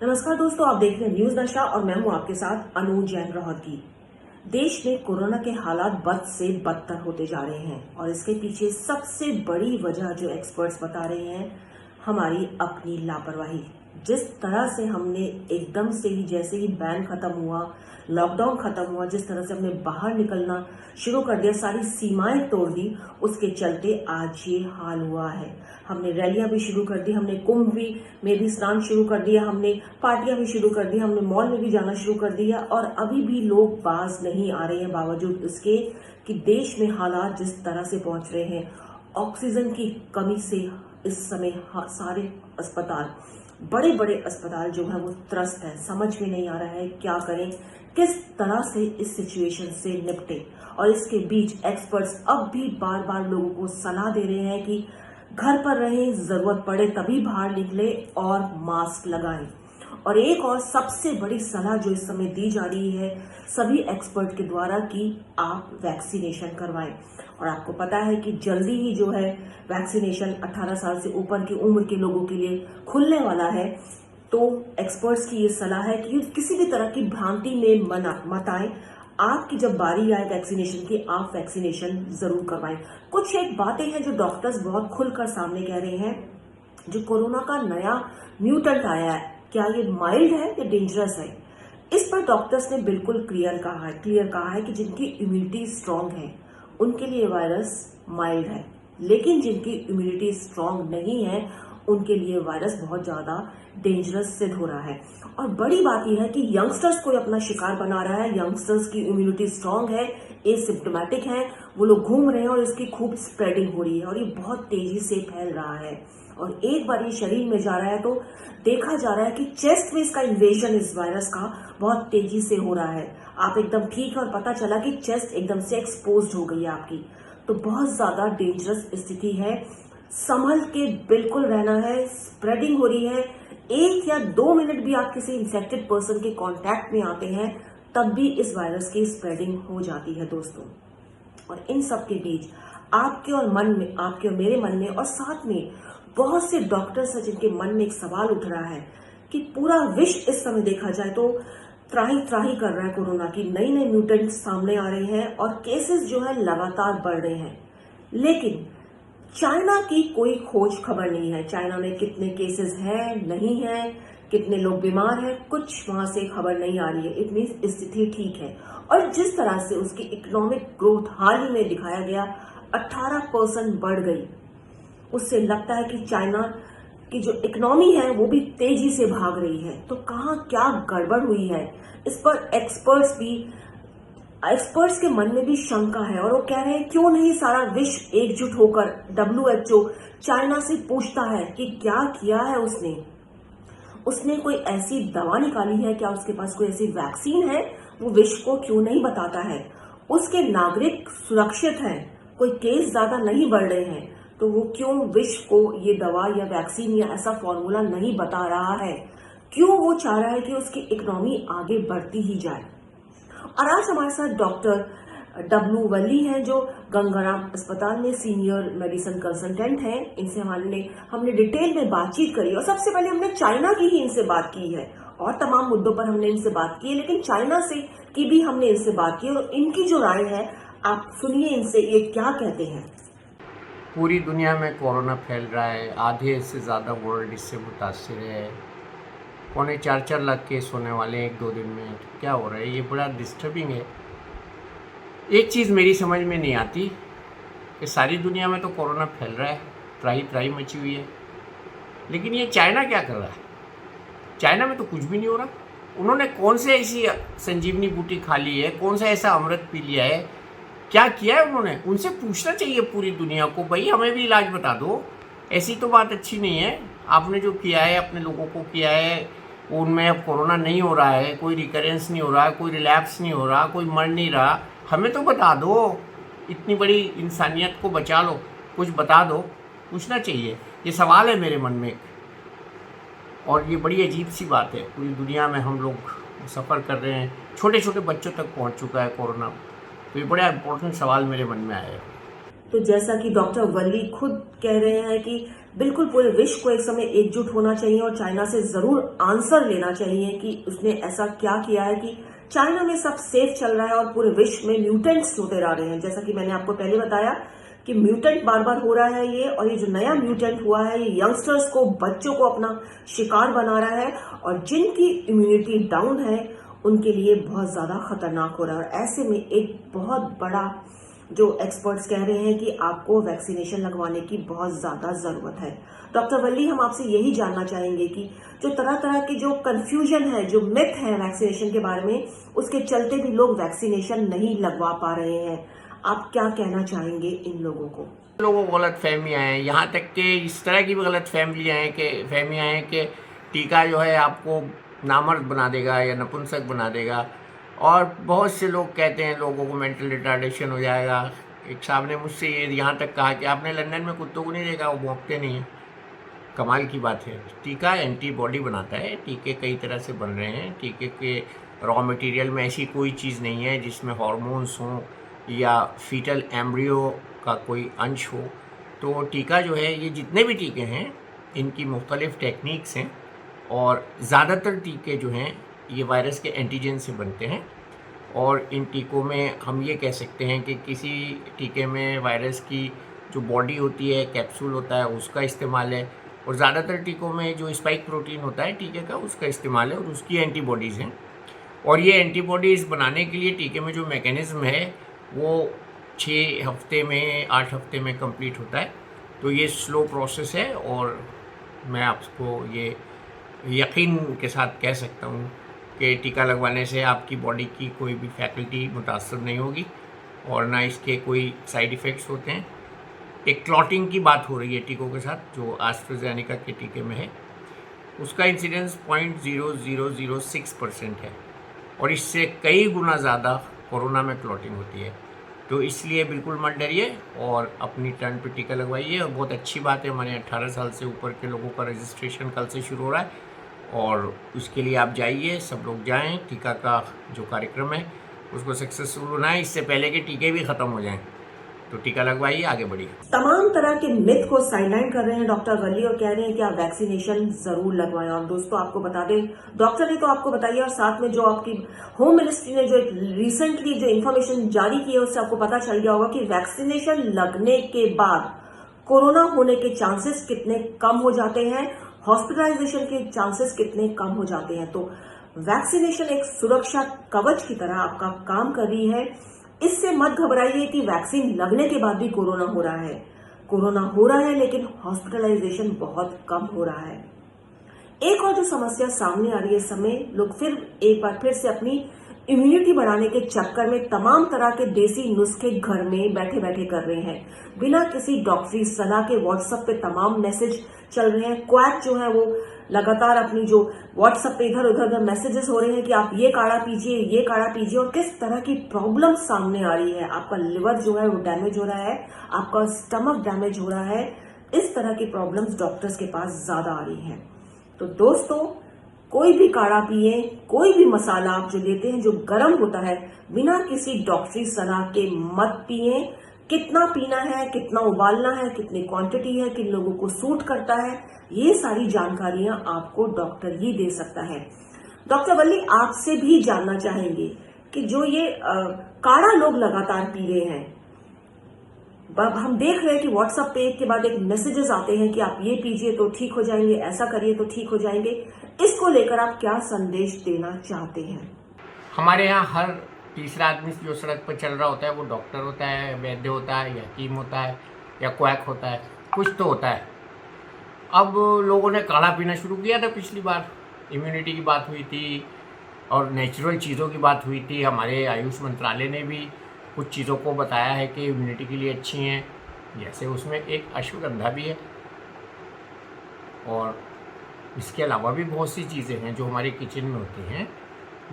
नमस्कार दोस्तों, आप देख रहे हैं न्यूज नशा और मैं हूं आपके साथ अनु जैन रोहतगी। देश में कोरोना के हालात बद से बदतर होते जा रहे हैं और इसके पीछे सबसे बड़ी वजह जो एक्सपर्ट्स बता रहे हैं, हमारी अपनी लापरवाही। जिस तरह से हमने एकदम से ही, जैसे ही बैन खत्म हुआ, लॉकडाउन खत्म हुआ, जिस तरह से हमने बाहर निकलना शुरू कर दिया, सारी सीमाएं तोड़ दी, उसके चलते आज ये हाल हुआ है। हमने रैलियां भी शुरू कर दी, हमने कुंभ में भी स्नान शुरू कर दिया, हमने पार्टियां भी शुरू कर दी, हमने मॉल में भी जाना शुरू कर दिया और अभी भी लोग बाज नहीं आ रहे हैं, बावजूद इसके कि देश में हालात जिस तरह से पहुंच रहे हैं। ऑक्सीजन की कमी से इस समय सारे अस्पताल, बड़े बड़े अस्पताल जो है वो त्रस्त है। समझ में नहीं आ रहा है क्या करें, किस तरह से इस सिचुएशन से निपटे। और इसके बीच एक्सपर्ट्स अब भी बार बार लोगों को सलाह दे रहे हैं कि घर पर रहें, जरूरत पड़े तभी बाहर निकले और मास्क लगाएं। और एक और सबसे बड़ी सलाह जो इस समय दी जा रही है सभी एक्सपर्ट के द्वारा कि आप वैक्सीनेशन करवाएं। और आपको पता है कि जल्दी ही जो है वैक्सीनेशन 18 साल से ऊपर की उम्र के लोगों के लिए खुलने वाला है। तो एक्सपर्ट्स की ये सलाह है कि किसी भी तरह की भ्रांति में मत आए। आपकी जब बारी आए वैक्सीनेशन की, आप वैक्सीनेशन जरूर करवाएं। कुछ एक बातें हैं जो डॉक्टर्स बहुत खुलकर सामने कह रहे हैं। जो कोरोना का नया म्यूटेंट आया है, क्या ये माइल्ड है या डेंजरस है, इस पर डॉक्टर्स ने बिल्कुल क्लियर कहा है कि जिनकी इम्यूनिटी स्ट्रांग है उनके लिए वायरस माइल्ड है, लेकिन जिनकी इम्यूनिटी स्ट्रांग नहीं है उनके लिए वायरस बहुत ज्यादा डेंजरस सिद्ध हो रहा है। और बड़ी बात यह है कि यंगस्टर्स को अपना शिकार बना रहा है। यंगस्टर्स की इम्यूनिटी स्ट्रांग है, एसिम्प्टोमेटिक है, वो लोग घूम रहे हैं और इसकी खूब स्प्रेडिंग हो रही है और ये बहुत तेजी से फैल रहा है। और एक बार ये शरीर में जा रहा है तो देखा जा रहा है कि चेस्ट में इसका इन्वेजन इस वायरस का बहुत तेजी से हो रहा है। आप एकदम ठीक है और पता चला कि चेस्ट एकदम से एक्सपोज हो गई है आपकी, तो बहुत ज्यादा डेंजरस स्थिति है। संभल के बिल्कुल रहना है। स्प्रेडिंग हो रही है, 1 या 2 मिनट भी आप किसी इन्फेक्टेड पर्सन के कांटेक्ट में आते हैं तब भी इस वायरस की स्प्रेडिंग हो जाती है दोस्तों। और इन सब के बीच आपके और मेरे मन में और साथ में बहुत से डॉक्टर्स हैं जिनके मन में एक सवाल उठ रहा है कि पूरा विश्व इस समय देखा जाए तो त्राही त्राही कर रहा है। कोरोना की नई नई म्यूटेंट सामने आ रहे हैं और केसेस जो है लगातार बढ़ रहे हैं, लेकिन चाइना की कोई खोज खबर नहीं है। चाइना में कितने केसेस हैं, नहीं है, कितने लोग बीमार हैं, कुछ वहां से खबर नहीं आ रही है। इतनी स्थिति ठीक है। और जिस तरह से उसकी इकोनॉमिक ग्रोथ हाल ही में दिखाया गया 18% बढ़ गई, उससे लगता है कि चाइना की जो इकोनॉमी है वो भी तेजी से भाग रही है। तो कहाँ क्या गड़बड़ हुई है, इस पर एक्सपर्ट्स के मन में भी शंका है और वो कह रहे हैं क्यों नहीं सारा विश्व एकजुट होकर WHO चाइना से पूछता है कि क्या किया है उसने कोई ऐसी दवा निकाली है, क्या उसके पास कोई ऐसी वैक्सीन है, वो विश्व को क्यों नहीं बताता है। उसके नागरिक सुरक्षित हैं, कोई केस ज्यादा नहीं बढ़ रहे हैं, तो वो क्यों विश्व को ये दवा या वैक्सीन या ऐसा फॉर्मूला नहीं बता रहा है, क्यों वो चाह रहा है कि उसकी इकोनॉमी आगे बढ़ती ही जाए। और आज हमारे साथ डॉक्टर W वल्ली हैं जो गंगाराम अस्पताल में सीनियर मेडिसिन कंसल्टेंट हैं। इनसे हमने डिटेल में बातचीत करी और सबसे पहले हमने चाइना की ही इनसे बात की है और तमाम मुद्दों पर हमने इनसे बात की है, लेकिन चाइना से की भी हमने इनसे बात की और इनकी जो राय है आप सुनिए इनसे, ये क्या कहते हैं। पूरी दुनिया में कोरोना फैल रहा है, आधे से ज़्यादा वर्ल्ड इससे मुतासर है। 3.25-4 लाख केस होने वाले हैं 1-2 दिन में। तो क्या हो रहा है, ये बड़ा डिस्टर्बिंग है। एक चीज़ मेरी समझ में नहीं आती कि सारी दुनिया में तो कोरोना फैल रहा है, त्राही त्राही मची हुई है, लेकिन ये चाइना क्या कर रहा है। चाइना में तो कुछ भी नहीं हो रहा। उन्होंने कौन से ऐसी संजीवनी बूटी खा ली है, कौन सा ऐसा अमृत पी लिया है, क्या किया है उन्होंने। उनसे पूछना चाहिए पूरी दुनिया को, भाई हमें भी इलाज बता दो। ऐसी तो बात अच्छी नहीं है। आपने जो किया है, अपने लोगों को किया है, उनमें अब कोरोना नहीं हो रहा है, कोई रिकरेंस नहीं हो रहा, कोई रिलैप्स नहीं हो रहा, कोई मर नहीं रहा, हमें तो बता दो। इतनी बड़ी इंसानियत को बचा लो, कुछ बता दो, पूछना चाहिए। ये सवाल है मेरे मन में। और ये बड़ी अजीब सी बात है, पूरी दुनिया में हम लोग सफ़र कर रहे हैं, छोटे छोटे बच्चों तक पहुंच चुका है कोरोना। तो ये बड़ा इंपॉर्टेंट सवाल मेरे मन में आया है। तो जैसा कि डॉक्टर वल्ली खुद कह रहे हैं कि बिल्कुल पूरे विश्व को एक समय एकजुट होना चाहिए और चाइना से जरूर आंसर लेना चाहिए कि उसने ऐसा क्या किया है कि चाइना में सब सेफ चल रहा है और पूरे विश्व में म्यूटेंट्स होते आ रहे हैं। जैसा कि मैंने आपको पहले बताया कि म्यूटेंट बार बार हो रहा है ये, और ये जो नया म्यूटेंट हुआ है ये यंगस्टर्स को, बच्चों को अपना शिकार बना रहा है, और जिनकी इम्यूनिटी डाउन है उनके लिए बहुत ज्यादा खतरनाक हो रहा है। और ऐसे में एक बहुत बड़ा जो एक्सपर्ट्स कह रहे हैं कि आपको वैक्सीनेशन लगवाने की बहुत ज्यादा जरूरत है। डॉक्टर वल्ली, हम आपसे यही जानना चाहेंगे कि जो तरह तरह की जो कंफ्यूजन है, जो मिथ है वैक्सीनेशन के बारे में, उसके चलते भी लोग वैक्सीनेशन नहीं लगवा पा रहे हैं। आप क्या कहना चाहेंगे इन लोगों को? लोगों को गलत फहमियाँ हैं, यहाँ तक कि इस तरह की भी गलत फहमियाँ हैं कि टीका जो है आपको नामर्द बना देगा या नपुंसक बना देगा। और बहुत से लोग कहते हैं लोगों को मेंटल रिटार्डेशन हो जाएगा। एक साहब ने मुझसे ये यहाँ तक कहा कि आपने लंदन में कुत्तों को नहीं देखा, वो भौंकते नहीं हैं। कमाल की बात है। टीका एंटीबॉडी बनाता है। टीके कई तरह से बन रहे हैं। टीके के रॉ मटेरियल में ऐसी कोई चीज़ नहीं है जिसमें हार्मोन्स हों या फीटल एम्ब्रियो का कोई अंश हो। तो टीका जो है, ये जितने भी टीके हैं इनकी मुख्तलिफ टेक्निक्स हैं, और ज़्यादातर टीके जो हैं ये वायरस के एंटीजन से बनते हैं। और इन टीकों में हम ये कह सकते हैं कि किसी टीके में वायरस की जो बॉडी होती है, कैप्सूल होता है, उसका इस्तेमाल है, और ज़्यादातर टीकों में जो स्पाइक प्रोटीन होता है टीके का, उसका इस्तेमाल है, और उसकी एंटीबॉडीज़ हैं। और ये एंटीबॉडीज़ बनाने के लिए टीके में जो मैकेनिज़्म है वो 6 हफ्ते में, 8 हफ्ते में कंप्लीट होता है। तो ये स्लो प्रोसेस है, और मैं आपको ये यकीन के साथ कह सकता हूँ कि टीका लगवाने से आपकी बॉडी की कोई भी फैकल्टी मुतासर नहीं होगी, और ना इसके कोई साइड इफ़ेक्ट्स होते हैं। एक क्लॉटिंग की बात हो रही है टीकों के साथ, जो एस्ट्राजेनेका के टीके में है, उसका इंसिडेंस 0.0006% है, और इससे कई गुना ज़्यादा कोरोना में क्लॉटिंग होती है। तो इसलिए बिल्कुल मत डरिए और अपनी टर्न पे टीका लगवाइए। और बहुत अच्छी बात है, हमारे 18 साल से ऊपर के लोगों का रजिस्ट्रेशन कल से शुरू हो रहा है, और उसके लिए आप जाइए, सब लोग जाएं। टीका का जो कार्यक्रम है उसको सक्सेसफुल बनाएं, इससे पहले कि टीके भी ख़त्म हो जाएं। तो टीका लगवाइए, आगे बढ़िए। तमाम तरह के मिथ को साइडलाइन कर रहे हैं डॉक्टर वल्ली, और कह रहे हैं कि आप वैक्सीनेशन जरूर लगवाएं। और दोस्तों, आपको बता दें, डॉक्टर ने तो आपको बताइए, और साथ में जो आपकी होम मिनिस्ट्री ने जो एक रिसेंटली जो इन्फॉर्मेशन जारी की है, उससे आपको पता चल गया होगा कि वैक्सीनेशन लगने के बाद कोरोना होने के चांसेस कितने कम हो जाते हैं, हॉस्पिटलाइजेशन के चांसेस कितने कम हो जाते हैं। तो वैक्सीनेशन एक सुरक्षा कवच की तरह आपका काम कर रही है। इससे मत घबराइए कि वैक्सीन लगने के बाद भी कोरोना हो रहा है। कोरोना हो रहा है, लेकिन हॉस्पिटलाइजेशन बहुत कम हो रहा है। एक और जो समस्या सामने आ रही है इस समय, लोग फिर एक बार फिर से अपनी इम्यूनिटी बढ़ाने के चक्कर में तमाम तरह के देसी नुस्खे घर में बैठे बैठे कर रहे हैं, बिना किसी डॉक्टरी सलाह के। व्हाट्सएप पे तमाम मैसेज चल रहे हैं। क्वैक जो है वो लगातार अपनी जो व्हाट्सएप पे इधर उधर मैसेजेस हो रहे हैं कि आप ये काढ़ा पीजिए, ये काढ़ा पीजिए, और किस तरह की प्रॉब्लम सामने आ रही है। आपका लिवर जो है वो डैमेज हो रहा है, आपका स्टमक डैमेज हो रहा है। इस तरह की प्रॉब्लम्स डॉक्टर्स के पास ज्यादा आ रही हैं। तो दोस्तों, कोई भी काढ़ा पिए, कोई भी मसाला आप जो लेते हैं जो गर्म होता है, बिना किसी डॉक्टरी सलाह के मत पिए। कितना पीना है, कितना उबालना है, कितनी क्वांटिटी है, किन लोगों को सूट करता है, ये सारी जानकारियां आपको डॉक्टर ही दे सकता है। डॉक्टर वल्ली, आपसे भी जानना चाहेंगे कि जो ये काढ़ा लोग लगातार पी रहे हैं, हम देख रहे हैं कि व्हाट्सएप पे एक के बाद एक मैसेजेस आते हैं कि आप ये पीजिए तो ठीक हो जाएंगे, ऐसा करिए तो ठीक हो जाएंगे। इसको लेकर आप क्या संदेश देना चाहते हैं? हमारे यहाँ हर तीसरा आदमी जो सड़क पर चल रहा होता है वो डॉक्टर होता है, वैद्य होता है, या हकीम होता है, या क्वैक होता है, कुछ तो होता है। अब लोगों ने काढ़ा पीना शुरू किया था। पिछली बार इम्यूनिटी की बात हुई थी और नेचुरल चीज़ों की बात हुई थी। हमारे आयुष मंत्रालय ने भी कुछ चीज़ों को बताया है कि इम्यूनिटी के लिए अच्छी हैं, जैसे उसमें एक अश्वगंधा भी है, और इसके अलावा भी बहुत सी चीज़ें हैं जो हमारे किचन में होती हैं।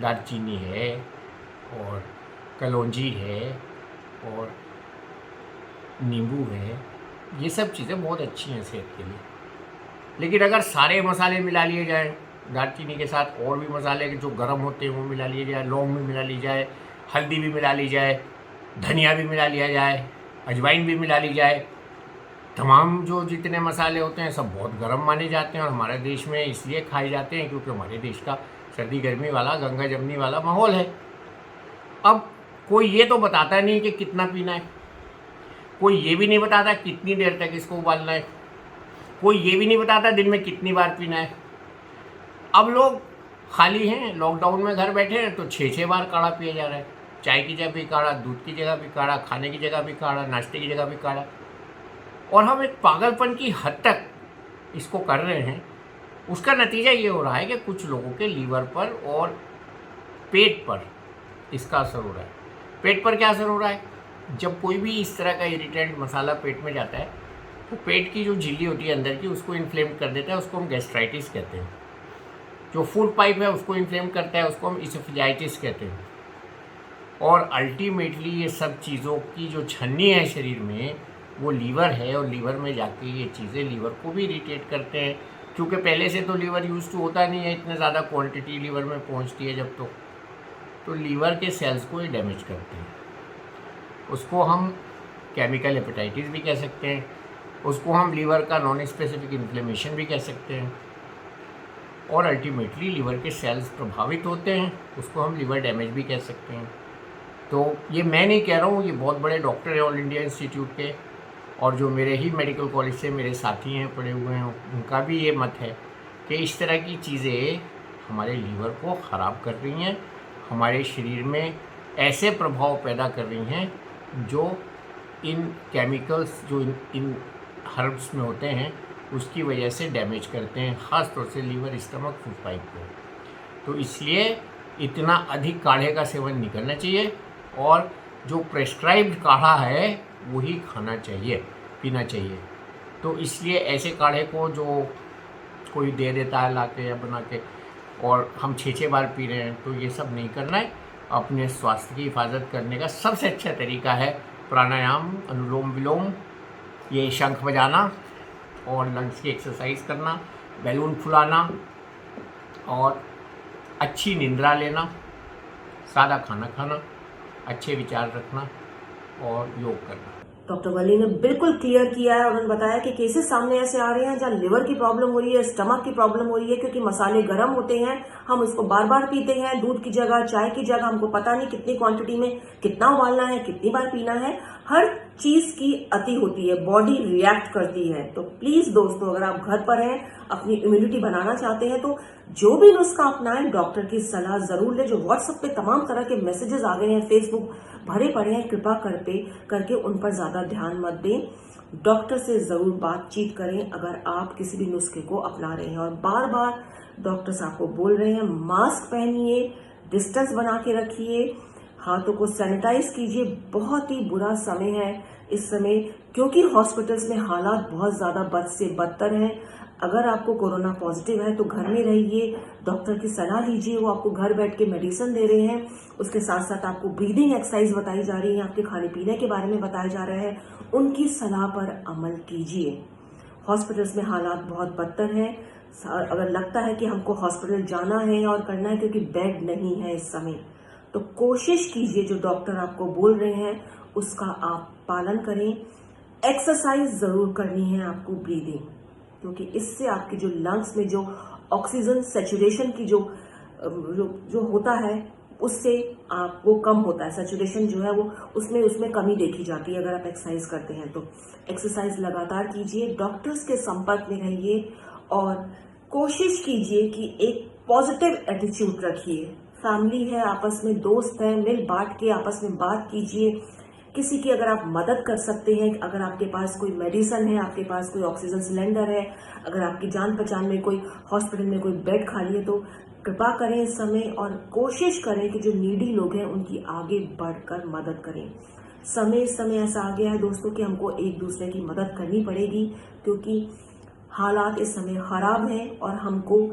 दालचीनी है, और कलौंजी है, और नींबू है। ये सब चीज़ें बहुत अच्छी हैं सेहत के लिए। लेकिन अगर सारे मसाले मिला लिए जाएं, दालचीनी के साथ और भी मसाले जो गर्म होते हैं वो मिला लिए जाए, लौंग भी मिला ली जाए, हल्दी भी मिला ली जाए, धनिया भी मिला लिया जाए, अजवाइन भी मिला ली जाए। तमाम जो जितने मसाले होते हैं सब बहुत गर्म माने जाते हैं और हमारे देश में इसलिए खाए जाते हैं क्योंकि हमारे देश का सर्दी गर्मी वाला गंगा जमनी वाला माहौल है। अब कोई ये तो बताता नहीं कि कितना पीना है, कोई ये भी नहीं बताता कितनी देर तक इसको उबालना है, कोई ये भी नहीं बताता दिन में कितनी बार पीना है। अब लोग खाली हैं, लॉकडाउन में घर बैठे हैं, तो 6-6 बार काढ़ा पिया जा रहा है। चाय की जगह भी काढ़ा, दूध की जगह भी काढ़ा, खाने की जगह भी काढ़ा, नाश्ते की जगह भी काढ़ा। और हम एक पागलपन की हद तक इसको कर रहे हैं। उसका नतीजा ये हो रहा है कि कुछ लोगों के लीवर पर और पेट पर इसका असर हो रहा है। पेट पर क्या असर हो रहा है? जब कोई भी इस तरह का इरिटेंट मसाला पेट में जाता है तो पेट की जो झिल्ली होती है अंदर की उसको इन्फ्लेम कर देता है, उसको हम गैस्ट्राइटिस कहते हैं। जो फूड पाइप है उसको इन्फ्लेम करता है, उसको हम इसोफेजाइटिस कहते हैं। और अल्टीमेटली ये सब चीज़ों की जो छन्नी है शरीर में वो लीवर है, और लीवर में जाके ये चीज़ें लीवर को भी इरिटेट करते हैं। क्योंकि पहले से तो लीवर यूज टू होता नहीं है, इतने ज़्यादा क्वांटिटी लीवर में पहुंचती है जब तो लीवर के सेल्स को ये डैमेज करते हैं। उसको हम केमिकल हेपेटाइटिस भी कह सकते हैं, उसको हम लीवर का नॉन स्पेसिफिक इन्फ्लेमेशन भी कह सकते हैं। और अल्टीमेटली लीवर के सेल्स प्रभावित होते हैं, उसको हम लीवर डैमेज भी कह सकते हैं। तो ये मैं नहीं कह रहा हूँ, ये बहुत बड़े डॉक्टर हैं ऑल इंडिया इंस्टीट्यूट के, और जो मेरे ही मेडिकल कॉलेज से मेरे साथी हैं पढ़े हुए हैं, उनका भी ये मत है कि इस तरह की चीज़ें हमारे लीवर को ख़राब कर रही हैं, हमारे शरीर में ऐसे प्रभाव पैदा कर रही हैं जो इन केमिकल्स जो इन हर्ब्स में होते हैं उसकी वजह से डैमेज करते हैं, ख़ास तौर से लीवर, स्टमक, फूड पाइप को। तो इसलिए इतना अधिक काढ़े का सेवन नहीं करना चाहिए, और जो प्रेस्क्राइब्ड काढ़ा है वही खाना चाहिए, पीना चाहिए। तो इसलिए ऐसे काढ़े को जो कोई दे देता है ला के या बना के और हम 6-6 बार पी रहे हैं, तो ये सब नहीं करना है। अपने स्वास्थ्य की हिफाजत करने का सबसे अच्छा तरीका है प्राणायाम, अनुलोम विलोम, ये शंख बजाना और लंग्स की एक्सरसाइज करना, बैलून फुलाना और अच्छी निंद्रा लेना, सादा खाना खाना, अच्छे विचार रखना और योग करना। डॉक्टर वली ने बिल्कुल क्लियर किया है। उन्होंने बताया कि केसेस सामने ऐसे आ रहे हैं जहां लिवर की प्रॉब्लम हो रही है, स्टमक की प्रॉब्लम हो रही है, क्योंकि मसाले गर्म होते हैं, हम उसको बार बार पीते हैं, दूध की जगह, चाय की जगह, हमको पता नहीं कितनी क्वांटिटी में कितना उबालना है, कितनी बार पीना है। हर चीज की अति होती है, बॉडी रिएक्ट करती है। तो प्लीज दोस्तों, अगर आप घर पर हैं, अपनी इम्यूनिटी बनाना चाहते हैं, तो जो भी नुस्खा अपनाएं, डॉक्टर की सलाह जरूर ले। जो व्हाट्सएप पे तमाम तरह के मैसेजेस आ गए हैं, फेसबुक भरे पड़े हैं, कृपा करके उन पर ज्यादा ध्यान मत दें। डॉक्टर से जरूर बातचीत करें अगर आप किसी भी नुस्खे को अपना रहे हैं। और बार बार डॉक्टर्स आपको बोल रहे हैं, मास्क पहनिए, डिस्टेंस बना के रखिए, हाथों को सैनिटाइज कीजिए। बहुत ही बुरा समय है इस समय, क्योंकि हॉस्पिटल्स में हालात बहुत ज्यादा बद से बदतर हैं। अगर आपको कोरोना पॉजिटिव है तो घर में रहिए, डॉक्टर की सलाह लीजिए, वो आपको घर बैठ के मेडिसिन दे रहे हैं। उसके साथ साथ आपको ब्रीदिंग एक्सरसाइज बताई जा रही है, आपके खाने पीने के बारे में बताया जा रहा है, उनकी सलाह पर अमल कीजिए। हॉस्पिटल्स में हालात बहुत बदतर हैं। अगर लगता है कि हमको हॉस्पिटल जाना है और करना है क्योंकि बेड नहीं है इस समय, तो कोशिश कीजिए जो डॉक्टर आपको बोल रहे हैं उसका आप पालन करें। एक्सरसाइज जरूर करनी है आपको, ब्रीदिंग, क्योंकि इससे आपके जो लंग्स में जो ऑक्सीजन सैचुरेशन की जो होता है उससे आपको कम होता है। सैचुरेशन जो है वो उसमें कमी देखी जाती है अगर आप एक्सरसाइज करते हैं तो। एक्सरसाइज लगातार कीजिए, डॉक्टर्स के संपर्क में रहिए और कोशिश कीजिए कि एक पॉजिटिव एटीट्यूड रखिए। फैमिली है, आपस में दोस्त है, मिल बांट के आपस में बात कीजिए। किसी की अगर आप मदद कर सकते हैं, अगर आपके पास कोई मेडिसिन है, आपके पास कोई ऑक्सीजन सिलेंडर है, अगर आपकी जान पहचान में कोई हॉस्पिटल में कोई बेड खाली है, तो कृपा करें इस समय और कोशिश करें कि जो नीडी लोग हैं उनकी आगे बढ़कर मदद करें। समय ऐसा आ गया है दोस्तों कि हमको एक दूसरे की मदद करनी पड़ेगी, क्योंकि हालात इस समय खराब हैं और हमको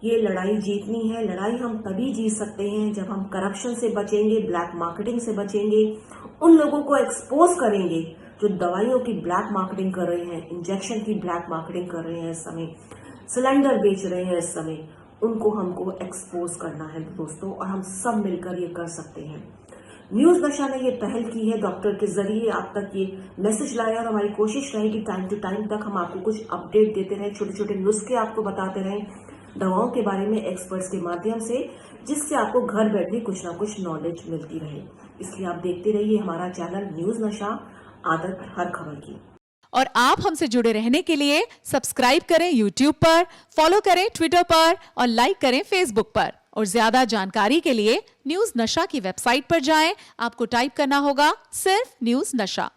ये लड़ाई जीतनी है। लड़ाई हम तभी जीत सकते हैं जब हम करप्शन से बचेंगे, ब्लैक मार्केटिंग से बचेंगे, उन लोगों को एक्सपोज करेंगे जो दवाइयों की ब्लैक मार्केटिंग कर रहे हैं, इंजेक्शन की ब्लैक मार्केटिंग कर रहे हैं इस समय, सिलेंडर बेच रहे हैं इस समय, उनको हमको एक्सपोज करना है दोस्तों, और हम सब मिलकर ये कर सकते हैं। न्यूज नशा ने ये पहल की है, डॉक्टर के जरिए आप तक ये मैसेज लाया, और हमारी कोशिश रहेगी टाइम टू टाइम तक हम आपको कुछ अपडेट देते रहें, छोटे छोटे नुस्खे आपको बताते रहें दवाओं के बारे में एक्सपर्ट्स के माध्यम से, जिससे आपको घर बैठे कुछ ना कुछ नॉलेज मिलती रहे। इसलिए आप देखते रहिए हमारा चैनल न्यूज नशा, आदत हर खबर की। और आप हमसे जुड़े रहने के लिए सब्सक्राइब करें YouTube पर, फॉलो करें Twitter पर और लाइक करें Facebook पर। और ज्यादा जानकारी के लिए न्यूज नशा की वेबसाइट पर जाएं। आपको टाइप करना होगा सिर्फ न्यूज नशा।